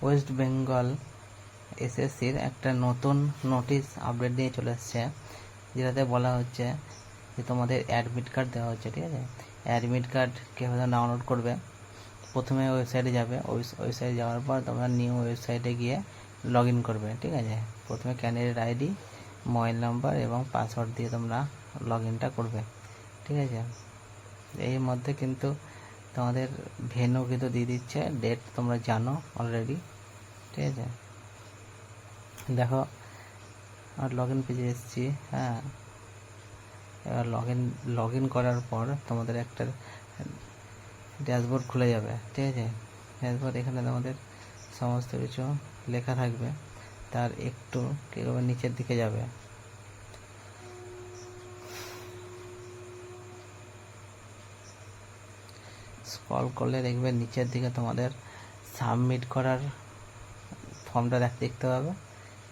West Bengal এসএসসির একটা নতুন নোটিশ আপডেট দিয়ে চলে এসছে, যেটাতে বলা হচ্ছে যে তোমাদের অ্যাডমিট কার্ড দেওয়া হচ্ছে। ঠিক আছে, অ্যাডমিট কার্ড কীভাবে ডাউনলোড করবে, প্রথমে ওয়েবসাইটে যাবে, ওয়েবসাইটে যাওয়ার পর তোমরা নিউ ওয়েবসাইটে গিয়ে লগ ইন করবে। ঠিক আছে, প্রথমে ক্যান্ডিডেট আইডি, মোবাইল নাম্বার এবং পাসওয়ার্ড দিয়ে তোমরা লগ ইনটা করবে। ঠিক আছে, এর মধ্যে কিন্তু তোমাদের ভেন্যু কিন্তু দিয়ে দিচ্ছে, ডেট তোমরা জানো অলরেডি। ঠিক আছে, দেখো আর লগ ইন পেজে এসেছি। হ্যাঁ, এবার লগ ইন করার পর তোমাদের একটা ড্যাশবোর্ড খুলে যাবে। ঠিক আছে, ড্যাশবোর্ড এখানে তোমাদের সমস্ত কিছু লেখা থাকবে, তার একটু কীভাবে নিচের দিকে যাবে, স্ক্রল করলে দেখবে নিচের দিকে তোমাদের সাবমিট করার ফর্মটা দেখতে পাবে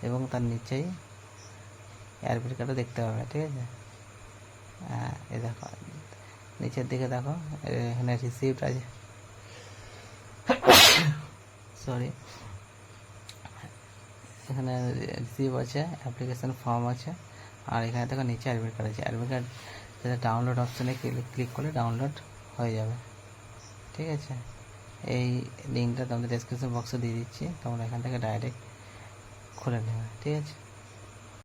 এবং তার নিচেই অ্যাডমিট কার্ডটা দেখতে পাবে। ঠিক আছে, হ্যাঁ, এই দেখো নিচের দিকে দেখো, এখানে রিসিপ্ট আছে, সরি, এখানে রিসিপ্ট আছে, অ্যাপ্লিকেশন ফর্ম আছে, আর এখানে দেখো নিচে অ্যাডমিট কার্ড আছে। অ্যাডমিট কার্ড যেটা ডাউনলোড অপশানে ক্লিক করলে ডাউনলোড হয়ে যাবে। ঠিক আছে, এই লিঙ্কটা তোমাদের ডেসক্রিপশন বক্সে দিয়ে দিচ্ছি, তোমরা এখান থেকে ডাইরেক্ট খুলে নেবে। ঠিক আছে।